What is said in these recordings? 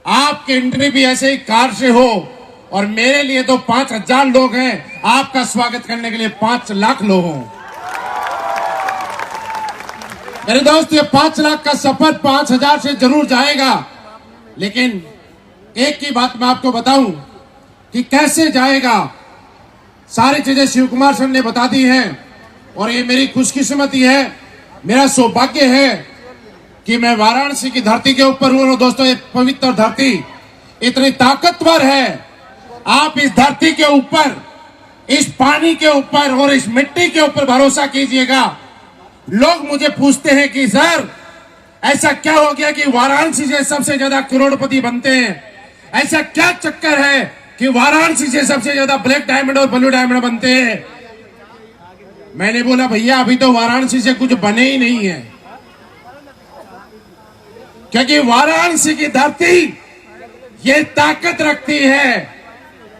आपके एंट्री भी ऐसे ही कार से हो, और मेरे लिए तो 5,000 लोग हैं, आपका स्वागत करने के लिए 5 लाख लोग हों। मेरे दोस्त, ये 5 लाख का सफर 5,000 से जरूर जाएगा, लेकिन एक ही बात मैं आपको बताऊं कि कैसे जाएगा। सारी चीजें शिव कुमार सर ने बता दी हैं, और ये मेरी खुशकिस्मती है, मेरा सौभाग्य है कि मैं वाराणसी की धरती के ऊपर हूं। दोस्तों, ये पवित्र धरती इतनी ताकतवर है। आप इस धरती के ऊपर, इस पानी के ऊपर और इस मिट्टी के ऊपर भरोसा कीजिएगा। लोग मुझे पूछते हैं कि सर, ऐसा क्या हो गया कि वाराणसी से सबसे ज्यादा करोड़पति बनते हैं? ऐसा क्या चक्कर है कि वाराणसी से सबसे ज्यादा ब्लैक डायमंड और ब्लू डायमंड बनते हैं? मैंने बोला, भैया अभी तो वाराणसी से कुछ बने ही नहीं है, क्योंकि वाराणसी की धरती ये ताकत रखती है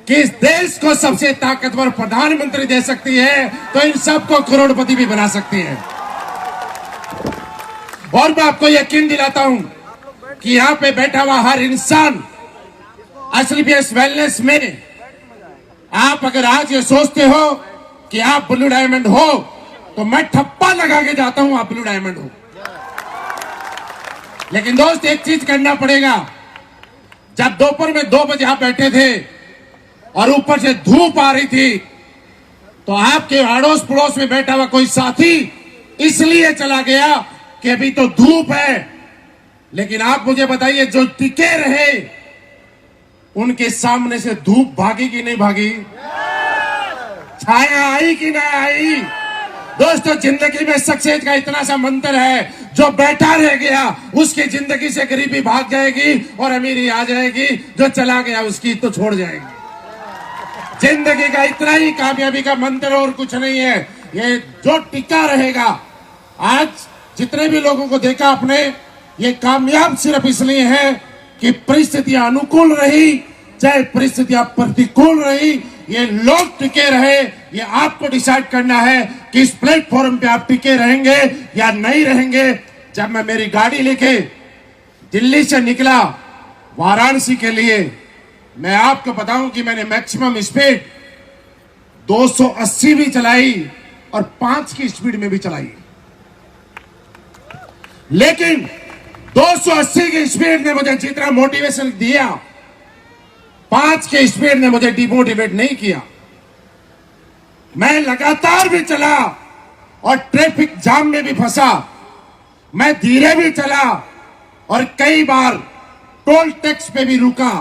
कि इस देश को सबसे ताकतवर प्रधानमंत्री दे सकती है, तो इन सबको करोड़पति भी बना सकती है। और मैं आपको यकीन दिलाता हूं कि यहां पे बैठा हुआ हर इंसान एसलीपीएस वेलनेस में, आप अगर आज ये सोचते हो कि आप ब्लू डायमंड हो, तो मैं ठप्पा लगा के जाता हूं आप ब्लू डायमंड हो। लेकिन दोस्त, एक चीज करना पड़ेगा। जब दोपहर में 2 बजे आप बैठे थे और ऊपर से धूप आ रही थी, तो आपके अड़ोस पड़ोस में बैठा हुआ कोई साथी इसलिए चला गया कि अभी तो धूप है। लेकिन आप मुझे बताइए, जो टिके रहे, उनके सामने से धूप भागी कि नहीं भागी? छाया आई कि नहीं आई? दोस्तों, जिंदगी में सक्सेस का इतना सा मंत्र है, जो बैठा रह गया उसकी जिंदगी से गरीबी भाग जाएगी और अमीरी आ जाएगी, जो चला गया उसकी तो छोड़ जाएगी। जिंदगी का इतना ही कामयाबी का मंत्र, और कुछ नहीं है। ये जो टिका रहेगा, आज जितने भी लोगों को देखा आपने, ये कामयाब सिर्फ इसलिए है कि परिस्थितियां अनुकूल रही, चाहे परिस्थितियां प्रतिकूल रही, ये लोग टिके रहे। ये आपको डिसाइड करना है कि इस प्लेटफॉर्म पे आप टिके रहेंगे या नहीं रहेंगे। जब मैं मेरी गाड़ी लेके दिल्ली से निकला वाराणसी के लिए, मैं आपको बताऊं कि मैंने मैक्सिमम स्पीड 280 भी चलाई और 5 की स्पीड में भी चलाई, लेकिन 280 की स्पीड ने मुझे जितना मोटिवेशन दिया, 5 की स्पीड ने मुझे डिमोटिवेट नहीं किया। मैं लगातार भी चला और ट्रैफिक जाम में भी फंसा, मैं धीरे भी चला और कई बार टोल टैक्स पे भी रुका,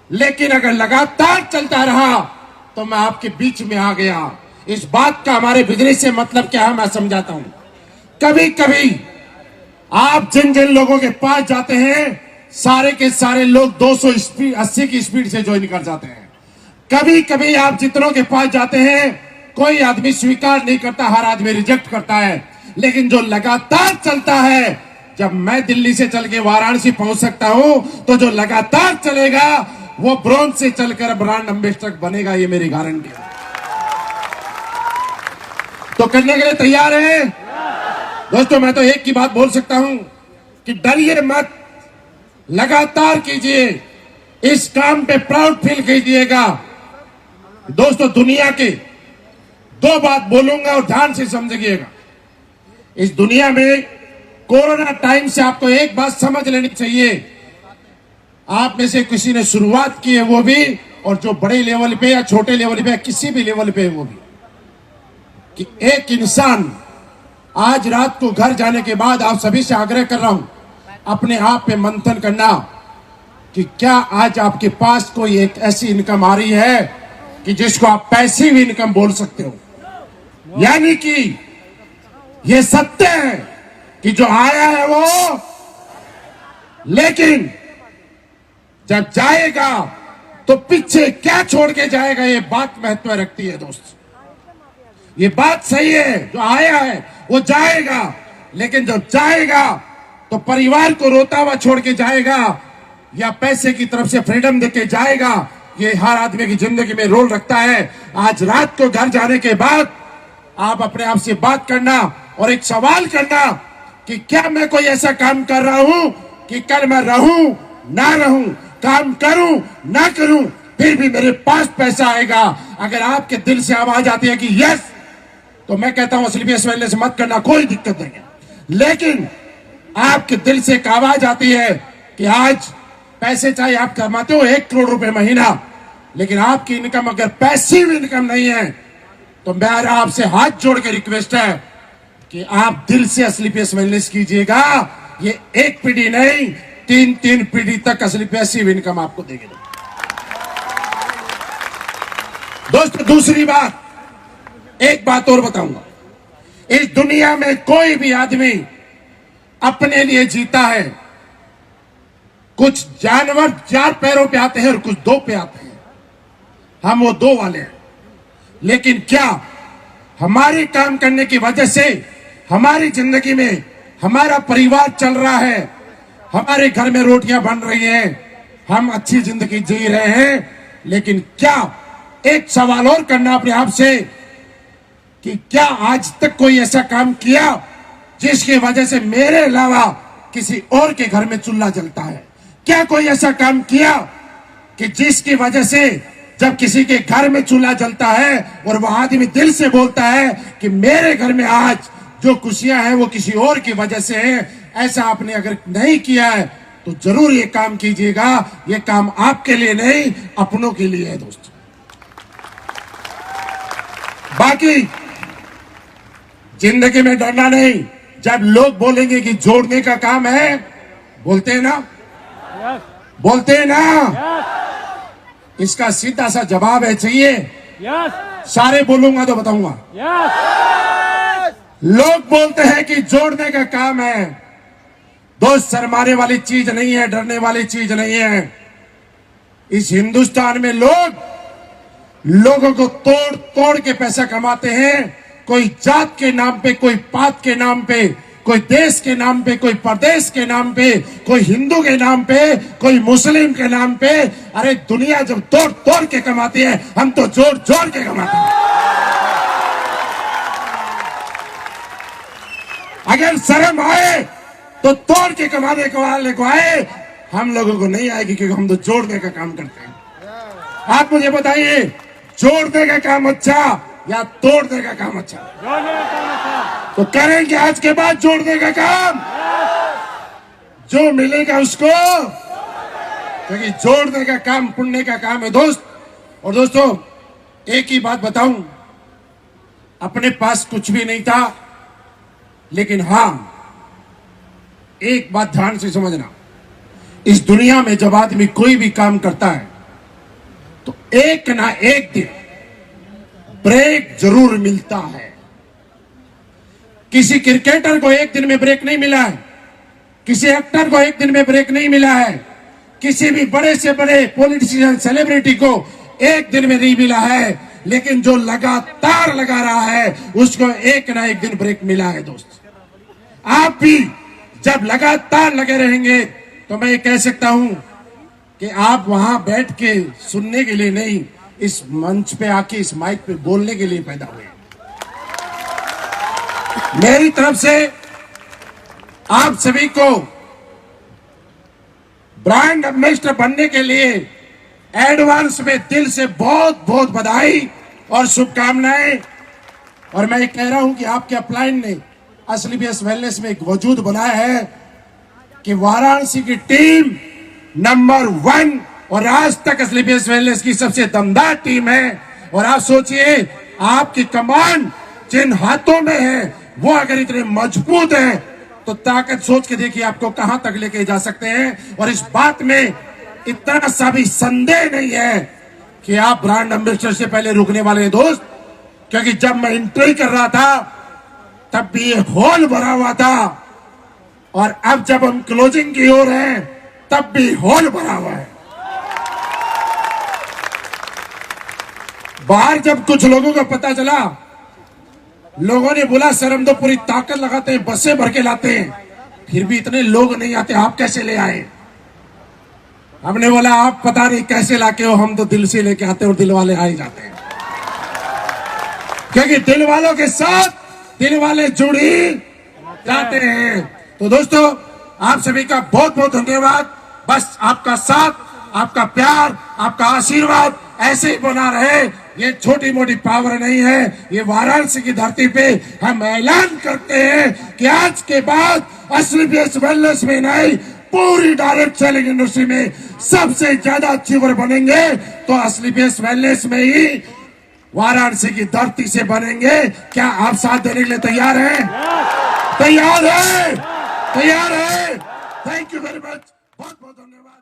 लेकिन अगर लगातार चलता रहा तो मैं आपके बीच में आ गया। इस बात का हमारे बिजनेस से मतलब क्या है, मैं समझाता हूं। कभी कभी आप जिन जिन लोगों के पास जाते हैं, सारे के सारे लोग 280 की स्पीड से ज्वाइन कर जाते हैं। कभी कभी आप जितनों के पास जाते हैं, कोई आदमी स्वीकार नहीं करता, हर आदमी रिजेक्ट करता है। लेकिन जो लगातार चलता है, जब मैं दिल्ली से चल के वाराणसी पहुंच सकता हूं, तो जो लगातार चलेगा वो ब्रॉन्ज से चलकर ब्रांड एम्बेसडर बनेगा, ये मेरी गारंटी है। तो करने के लिए तैयार है दोस्तों? मैं तो एक ही बात बोल सकता हूं कि डरिए मत, लगातार कीजिए, इस काम पे प्राउड फील कीजिएगा। दोस्तों, दुनिया के 2 बात बोलूंगा और ध्यान से समझिएगा। इस दुनिया में कोरोना टाइम से आपको एक बात समझ लेनी चाहिए, आप में से किसी ने शुरुआत की है वो भी, और जो बड़े लेवल पे या छोटे लेवल पे या किसी भी लेवल पे वो भी, कि एक इंसान आज रात को घर जाने के बाद आप सभी से आग्रह कर रहा हूं, अपने आप पे मंथन करना कि क्या आज आपके पास कोई एक ऐसी इनकम आ रही है कि जिसको आप पैसिव इनकम बोल सकते हो। यानी कि ये सत्य है कि जो आया है वो, लेकिन जब जाएगा तो पीछे क्या छोड़ के जाएगा, ये बात महत्व रखती है दोस्त। ये बात सही है, जो आया है वो जाएगा, लेकिन जब जाएगा तो परिवार को रोता हुआ छोड़ के जाएगा या पैसे की तरफ से फ्रीडम देके जाएगा, ये हर आदमी की जिंदगी में रोल रखता है। आज रात को घर जाने के बाद आप अपने आप से बात करना और एक सवाल करना कि क्या मैं कोई ऐसा काम कर रहा हूं कि कल मैं रहूं ना रहूं, काम करूं ना करूं फिर भी मेरे पास पैसा आएगा। अगर आपके दिल से आवाज आती है कि यस, तो मैं कहता हूं स्लीपियस वेलनेस मत करना, कोई दिक्कत नहीं है। लेकिन आपके दिल से एक आवाज आती है कि आज पैसे चाहे आप कमाते हो 1 करोड़ रुपए महीना, लेकिन आपकी इनकम अगर पैसिव इनकम नहीं है, तो मेरा आपसे हाथ जोड़ के रिक्वेस्ट है कि आप दिल से स्लीपियस वेलनेस कीजिएगा। ये 1 पीढ़ी नहीं, 3 पीढ़ी तक असली पैसिव इनकम आपको देगी। दोस्तों दूसरी बात, एक बात और बताऊंगा, इस दुनिया में कोई भी आदमी अपने लिए जीता है। कुछ जानवर 4 पैरों पे आते हैं और कुछ 2 पे आते हैं, हम वो 2 वाले हैं। लेकिन क्या हमारे काम करने की वजह से हमारी जिंदगी में हमारा परिवार चल रहा है, हमारे घर में रोटियां बन रही हैं, हम अच्छी जिंदगी जी रहे हैं? लेकिन क्या एक सवाल और करना अपने आप से कि क्या आज तक कोई ऐसा काम किया जिसकी वजह से मेरे अलावा किसी और के घर में चूल्हा जलता है? क्या कोई ऐसा काम किया कि जिसकी वजह से जब किसी के घर में चूल्हा जलता है और वह आदमी दिल से बोलता है कि मेरे घर में आज जो खुशियां हैं वो किसी और की वजह से है? ऐसा आपने अगर नहीं किया है तो जरूर ये काम कीजिएगा। ये काम आपके लिए नहीं, अपनों के लिए है दोस्तों। बाकी जिंदगी में डरना नहीं। जब लोग बोलेंगे कि जोड़ने का काम है, बोलते हैं ना, बोलते हैं ना, इसका सीधा सा जवाब है चाहिए। सारे बोलूंगा तो बताऊंगा। लोग बोलते हैं कि जोड़ने का काम है। दोस्त, शर्माने वाली चीज नहीं है, डरने वाली चीज नहीं है। इस हिंदुस्तान में लोगों को तोड़ तोड़ के पैसा कमाते हैं। कोई जात के नाम पे, कोई पात के नाम पे, कोई देश के नाम पे, कोई प्रदेश के नाम पे, कोई हिंदू के नाम पे, कोई मुस्लिम के नाम पे। अरे दुनिया जब तोड़ तोड़ के कमाती है, हम तो जोड़ जोड़ के कमाते हैं। अगर शर्म आए तो तोड़ के कमाने के वाले को आए, हम लोगों को नहीं आएगी, क्योंकि हम तो जोड़ने का काम करते हैं। आप मुझे बताइए, जोड़ने का काम अच्छा या तोड़ने का काम अच्छा? जोड़ने का काम अच्छा। तो करेंगे आज के बाद जोड़ने का काम। जो मिलेगा उसको, क्योंकि जोड़ने का काम पुण्य का काम है दोस्त। और दोस्तों एक ही बात बताऊं, अपने पास कुछ भी नहीं था, लेकिन हां एक बात ध्यान से समझना, इस दुनिया में जब आदमी कोई भी काम करता है तो एक ना एक दिन ब्रेक जरूर मिलता है। किसी क्रिकेटर को एक दिन में ब्रेक नहीं मिला है, किसी एक्टर को एक दिन में ब्रेक नहीं मिला है, किसी भी बड़े से बड़े पॉलिटिशियन सेलिब्रिटी को एक दिन में नहीं मिला है, लेकिन जो लगातार लगा रहा है उसको एक ना एक दिन ब्रेक मिला है। दोस्त, आप भी जब लगातार लगे रहेंगे तो मैं ये कह सकता हूं कि आप वहां बैठ के सुनने के लिए नहीं, इस मंच पे आके इस माइक पे बोलने के लिए पैदा हुए। मेरी तरफ से आप सभी को ब्रांड एम्बेसडर बनने के लिए एडवांस में दिल से बहुत बहुत बधाई और शुभकामनाएं। और मैं ये कह रहा हूं कि आपके अपलाइन ने स्लीपियस वेलनेस में एक वजूद बनाया है कि वाराणसी की टीम नंबर 1 और आज तक स्लीपियस वेलनेस की सबसे दमदार टीम है। और आप सोचिए, आपकी कमान जिन हाथों में है वो अगर इतने मजबूत है तो ताकत सोच के देखिए आपको कहां तक लेके जा सकते हैं। और इस बात में इतना सा भी संदेह नहीं है कि आप ब्रांड एम्बेसडर से पहले रुकने वाले हैं दोस्त, क्योंकि जब मैं एंट्री कर रहा था तब भी ये हॉल भरा हुआ था, और अब जब हम क्लोजिंग की ओर हैं तब भी हॉल भरा हुआ है। बाहर जब कुछ लोगों को पता चला, लोगों ने बोला सर हम तो पूरी ताकत लगाते हैं, बसें भर के लाते हैं, फिर भी इतने लोग नहीं आते, आप कैसे ले आए? हमने बोला आप पता नहीं कैसे लाके हो, हम तो दिल से लेके आते हैं और दिल वाले आ ही जाते हैं, क्योंकि दिल वालों के साथ दिल वाले जुड़ ही जाते हैं। तो दोस्तों आप सभी का बहुत बहुत धन्यवाद। बस आपका साथ, आपका प्यार, आपका आशीर्वाद ऐसे ही बना रहे। ये छोटी मोटी पावर नहीं है, ये वाराणसी की धरती पे हम ऐलान करते हैं कि आज के बाद एसलीपीएस वेलनेस में नहीं, पूरी डायरेक्ट सेलिंग इंडस्ट्री में सबसे ज्यादा अचीवर बनेंगे तो एसलीपीएस वेलनेस में ही वाराणसी की धरती से बनेंगे। क्या आप साथ देने के लिए तैयार हैं? तैयार है? तैयार है? Thank you very much. बहुत बहुत धन्यवाद।